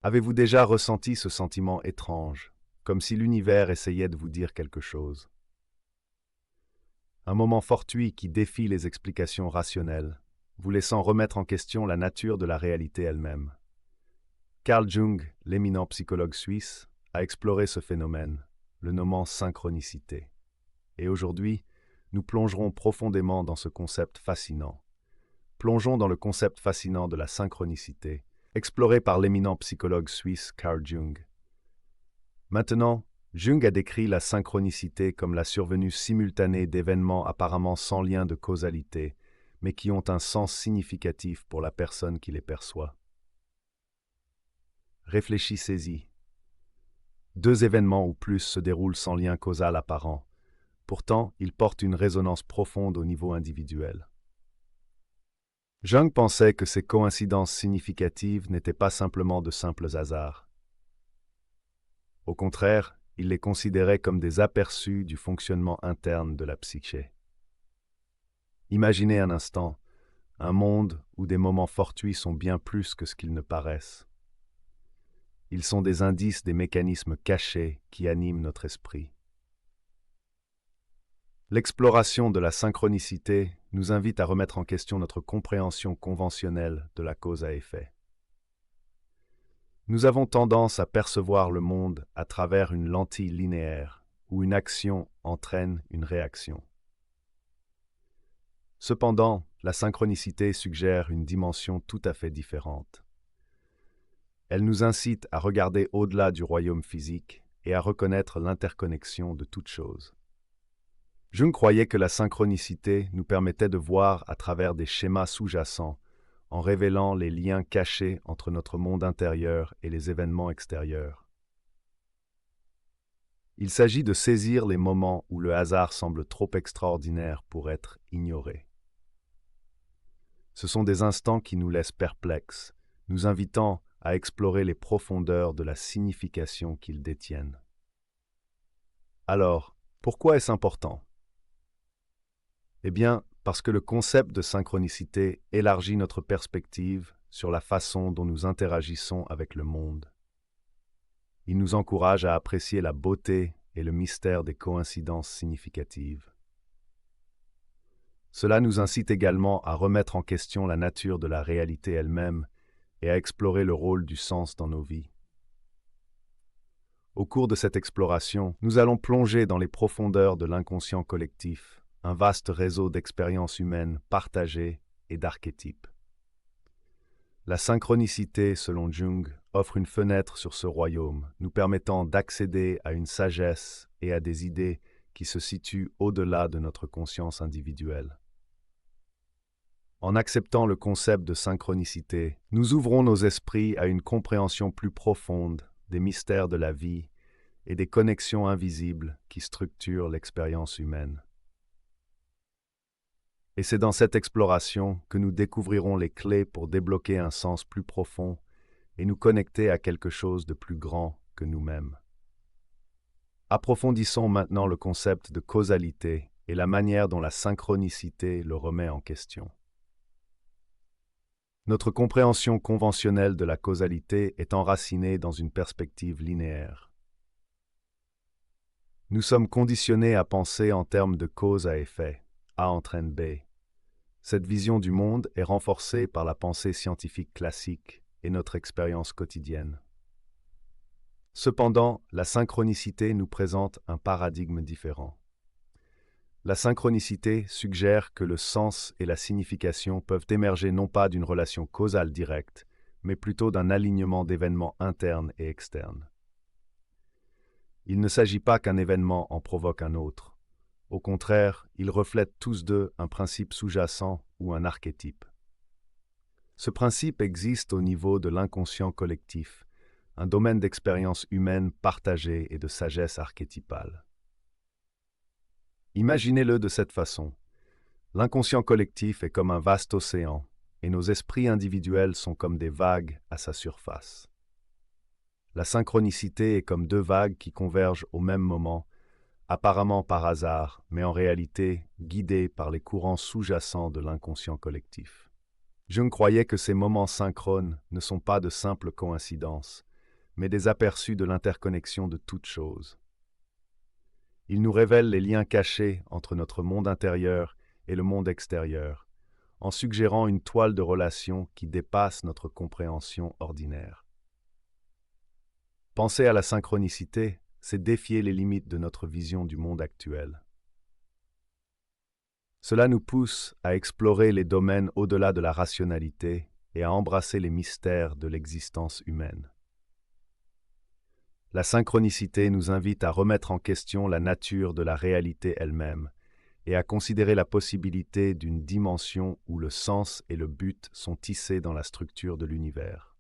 Avez-vous déjà ressenti ce sentiment étrange, comme si l'univers essayait de vous dire quelque chose? Un moment fortuit qui défie les explications rationnelles, vous laissant remettre en question la nature de la réalité elle-même. Carl Jung, l'éminent psychologue suisse, a exploré ce phénomène, le nommant synchronicité. Et aujourd'hui, nous plongerons profondément dans ce concept fascinant. Plongeons dans le concept fascinant de la synchronicité, exploré par l'éminent psychologue suisse Carl Jung. Maintenant, Jung a décrit la synchronicité comme la survenue simultanée d'événements apparemment sans lien de causalité, mais qui ont un sens significatif pour la personne qui les perçoit. Réfléchissez-y. Deux événements ou plus se déroulent sans lien causal apparent. Pourtant, ils portent une résonance profonde au niveau individuel. Jung pensait que ces coïncidences significatives n'étaient pas simplement de simples hasards. Au contraire, il les considérait comme des aperçus du fonctionnement interne de la psyché. Imaginez un instant, un monde où des moments fortuits sont bien plus que ce qu'ils ne paraissent. Ils sont des indices des mécanismes cachés qui animent notre esprit. L'exploration de la synchronicité nous invite à remettre en question notre compréhension conventionnelle de la cause à effet. Nous avons tendance à percevoir le monde à travers une lentille linéaire, où une action entraîne une réaction. Cependant, la synchronicité suggère une dimension tout à fait différente. Elle nous incite à regarder au-delà du royaume physique et à reconnaître l'interconnexion de toutes choses. Jung croyait que la synchronicité nous permettait de voir à travers des schémas sous-jacents, en révélant les liens cachés entre notre monde intérieur et les événements extérieurs. Il s'agit de saisir les moments où le hasard semble trop extraordinaire pour être ignoré. Ce sont des instants qui nous laissent perplexes, nous invitant à explorer les profondeurs de la signification qu'ils détiennent. Alors, pourquoi est-ce important? Eh bien, parce que le concept de synchronicité élargit notre perspective sur la façon dont nous interagissons avec le monde. Il nous encourage à apprécier la beauté et le mystère des coïncidences significatives. Cela nous incite également à remettre en question la nature de la réalité elle-même et à explorer le rôle du sens dans nos vies. Au cours de cette exploration, nous allons plonger dans les profondeurs de l'inconscient collectif, un vaste réseau d'expériences humaines partagées et d'archétypes. La synchronicité, selon Jung, offre une fenêtre sur ce royaume, nous permettant d'accéder à une sagesse et à des idées qui se situent au-delà de notre conscience individuelle. En acceptant le concept de synchronicité, nous ouvrons nos esprits à une compréhension plus profonde des mystères de la vie et des connexions invisibles qui structurent l'expérience humaine. Et c'est dans cette exploration que nous découvrirons les clés pour débloquer un sens plus profond et nous connecter à quelque chose de plus grand que nous-mêmes. Approfondissons maintenant le concept de causalité et la manière dont la synchronicité le remet en question. Notre compréhension conventionnelle de la causalité est enracinée dans une perspective linéaire. Nous sommes conditionnés à penser en termes de cause à effet, A entraîne B. Cette vision du monde est renforcée par la pensée scientifique classique et notre expérience quotidienne. Cependant, la synchronicité nous présente un paradigme différent. La synchronicité suggère que le sens et la signification peuvent émerger non pas d'une relation causale directe, mais plutôt d'un alignement d'événements internes et externes. Il ne s'agit pas qu'un événement en provoque un autre. Au contraire, ils reflètent tous deux un principe sous-jacent ou un archétype. Ce principe existe au niveau de l'inconscient collectif, un domaine d'expérience humaine partagée et de sagesse archétypale. Imaginez-le de cette façon. L'inconscient collectif est comme un vaste océan, et nos esprits individuels sont comme des vagues à sa surface. La synchronicité est comme deux vagues qui convergent au même moment, apparemment par hasard, mais en réalité guidées par les courants sous-jacents de l'inconscient collectif. Jung croyait que ces moments synchrones ne sont pas de simples coïncidences, mais des aperçus de l'interconnexion de toutes choses. Il nous révèle les liens cachés entre notre monde intérieur et le monde extérieur, en suggérant une toile de relations qui dépasse notre compréhension ordinaire. Penser à la synchronicité, c'est défier les limites de notre vision du monde actuel. Cela nous pousse à explorer les domaines au-delà de la rationalité et à embrasser les mystères de l'existence humaine. La synchronicité nous invite à remettre en question la nature de la réalité elle-même et à considérer la possibilité d'une dimension où le sens et le but sont tissés dans la structure de l'univers.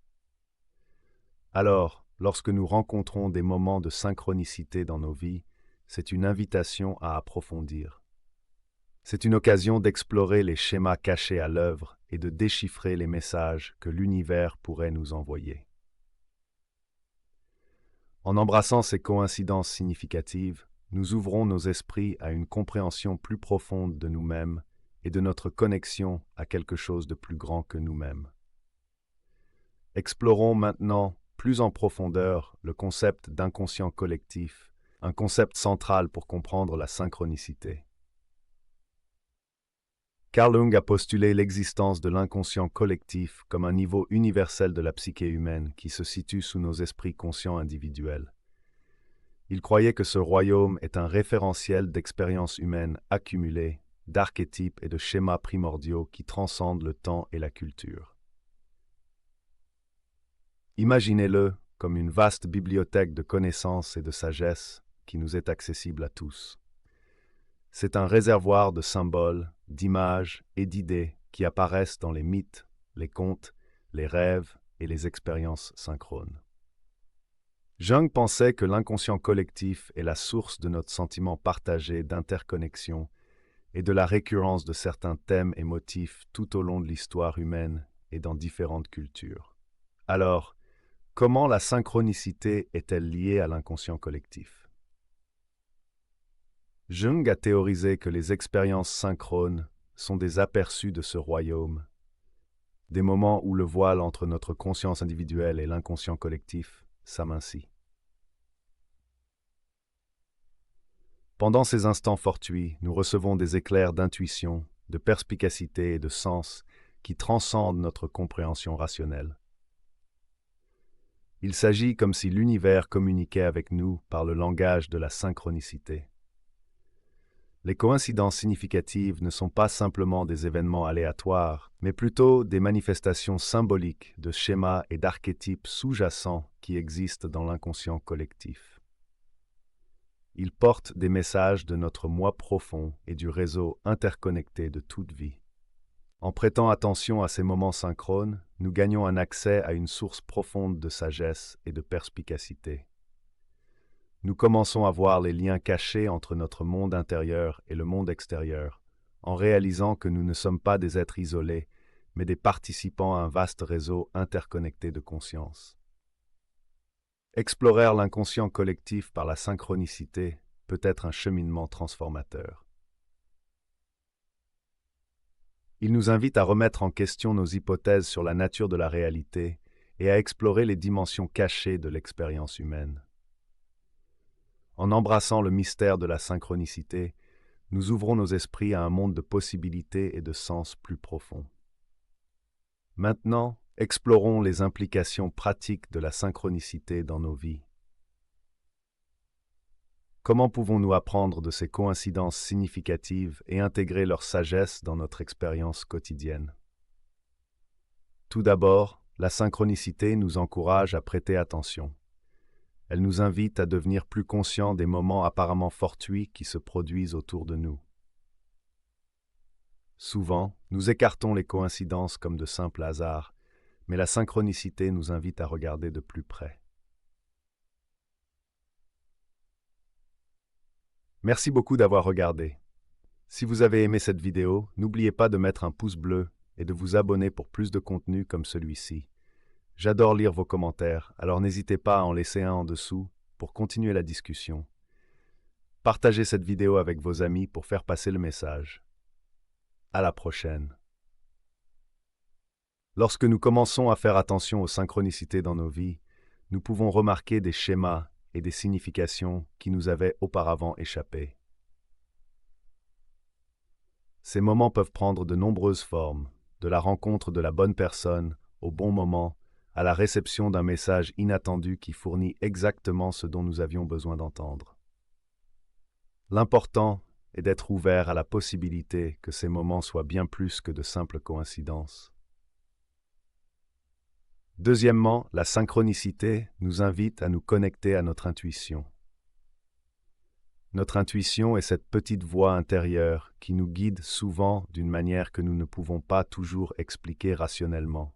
Alors, lorsque nous rencontrons des moments de synchronicité dans nos vies, c'est une invitation à approfondir. C'est une occasion d'explorer les schémas cachés à l'œuvre et de déchiffrer les messages que l'univers pourrait nous envoyer. En embrassant ces coïncidences significatives, nous ouvrons nos esprits à une compréhension plus profonde de nous-mêmes et de notre connexion à quelque chose de plus grand que nous-mêmes. Explorons maintenant plus en profondeur le concept d'inconscient collectif, un concept central pour comprendre la synchronicité. Carl Jung a postulé l'existence de l'inconscient collectif comme un niveau universel de la psyché humaine qui se situe sous nos esprits conscients individuels. Il croyait que ce royaume est un référentiel d'expériences humaines accumulées, d'archétypes et de schémas primordiaux qui transcendent le temps et la culture. Imaginez-le comme une vaste bibliothèque de connaissances et de sagesse qui nous est accessible à tous. C'est un réservoir de symboles, d'images et d'idées qui apparaissent dans les mythes, les contes, les rêves et les expériences synchrones. Jung pensait que l'inconscient collectif est la source de notre sentiment partagé d'interconnexion et de la récurrence de certains thèmes et motifs tout au long de l'histoire humaine et dans différentes cultures. Alors, comment la synchronicité est-elle liée à l'inconscient collectif? Jung a théorisé que les expériences synchrones sont des aperçus de ce royaume, des moments où le voile entre notre conscience individuelle et l'inconscient collectif s'amincit. Pendant ces instants fortuits, nous recevons des éclairs d'intuition, de perspicacité et de sens qui transcendent notre compréhension rationnelle. Il s'agit comme si l'univers communiquait avec nous par le langage de la synchronicité. Les coïncidences significatives ne sont pas simplement des événements aléatoires, mais plutôt des manifestations symboliques de schémas et d'archétypes sous-jacents qui existent dans l'inconscient collectif. Ils portent des messages de notre moi profond et du réseau interconnecté de toute vie. En prêtant attention à ces moments synchrones, nous gagnons un accès à une source profonde de sagesse et de perspicacité. Nous commençons à voir les liens cachés entre notre monde intérieur et le monde extérieur, en réalisant que nous ne sommes pas des êtres isolés, mais des participants à un vaste réseau interconnecté de conscience. Explorer l'inconscient collectif par la synchronicité peut être un cheminement transformateur. Il nous invite à remettre en question nos hypothèses sur la nature de la réalité et à explorer les dimensions cachées de l'expérience humaine. En embrassant le mystère de la synchronicité, nous ouvrons nos esprits à un monde de possibilités et de sens plus profonds. Maintenant, explorons les implications pratiques de la synchronicité dans nos vies. Comment pouvons-nous apprendre de ces coïncidences significatives et intégrer leur sagesse dans notre expérience quotidienne? Tout d'abord, la synchronicité nous encourage à prêter attention. Elle nous invite à devenir plus conscients des moments apparemment fortuits qui se produisent autour de nous. Souvent, nous écartons les coïncidences comme de simples hasards, mais la synchronicité nous invite à regarder de plus près. Merci beaucoup d'avoir regardé. Si vous avez aimé cette vidéo, n'oubliez pas de mettre un pouce bleu et de vous abonner pour plus de contenu comme celui-ci. J'adore lire vos commentaires, alors n'hésitez pas à en laisser un en dessous pour continuer la discussion. Partagez cette vidéo avec vos amis pour faire passer le message. À la prochaine. Lorsque nous commençons à faire attention aux synchronicités dans nos vies, nous pouvons remarquer des schémas et des significations qui nous avaient auparavant échappé. Ces moments peuvent prendre de nombreuses formes, de la rencontre de la bonne personne au bon moment, à la réception d'un message inattendu qui fournit exactement ce dont nous avions besoin d'entendre. L'important est d'être ouvert à la possibilité que ces moments soient bien plus que de simples coïncidences. Deuxièmement, la synchronicité nous invite à nous connecter à notre intuition. Notre intuition est cette petite voix intérieure qui nous guide souvent d'une manière que nous ne pouvons pas toujours expliquer rationnellement.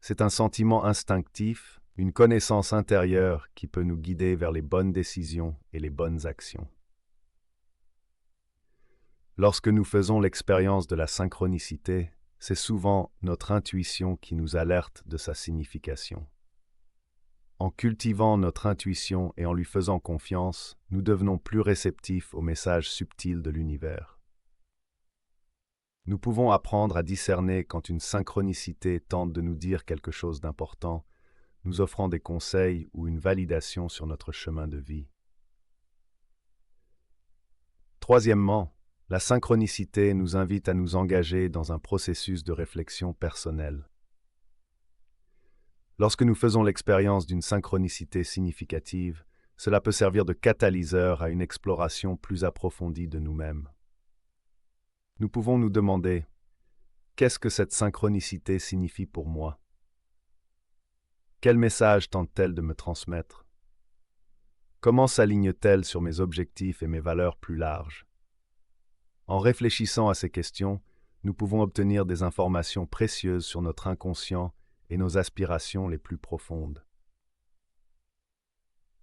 C'est un sentiment instinctif, une connaissance intérieure qui peut nous guider vers les bonnes décisions et les bonnes actions. Lorsque nous faisons l'expérience de la synchronicité, c'est souvent notre intuition qui nous alerte de sa signification. En cultivant notre intuition et en lui faisant confiance, nous devenons plus réceptifs aux messages subtils de l'univers. Nous pouvons apprendre à discerner quand une synchronicité tente de nous dire quelque chose d'important, nous offrant des conseils ou une validation sur notre chemin de vie. Troisièmement, la synchronicité nous invite à nous engager dans un processus de réflexion personnelle. Lorsque nous faisons l'expérience d'une synchronicité significative, cela peut servir de catalyseur à une exploration plus approfondie de nous-mêmes. Nous pouvons nous demander, qu'est-ce que cette synchronicité signifie pour moi? Quel message tente-t-elle de me transmettre? Comment s'aligne-t-elle sur mes objectifs et mes valeurs plus larges? En réfléchissant à ces questions, nous pouvons obtenir des informations précieuses sur notre inconscient et nos aspirations les plus profondes.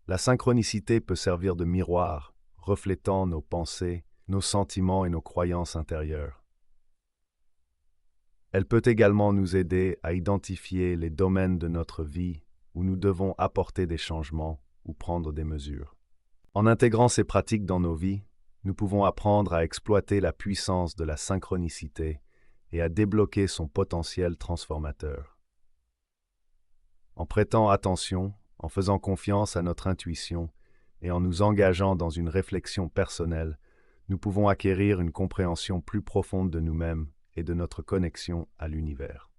La synchronicité peut servir de miroir, reflétant nos pensées, nos sentiments et nos croyances intérieures. Elle peut également nous aider à identifier les domaines de notre vie où nous devons apporter des changements ou prendre des mesures. En intégrant ces pratiques dans nos vies, nous pouvons apprendre à exploiter la puissance de la synchronicité et à débloquer son potentiel transformateur. En prêtant attention, en faisant confiance à notre intuition et en nous engageant dans une réflexion personnelle, nous pouvons acquérir une compréhension plus profonde de nous-mêmes et de notre connexion à l'univers.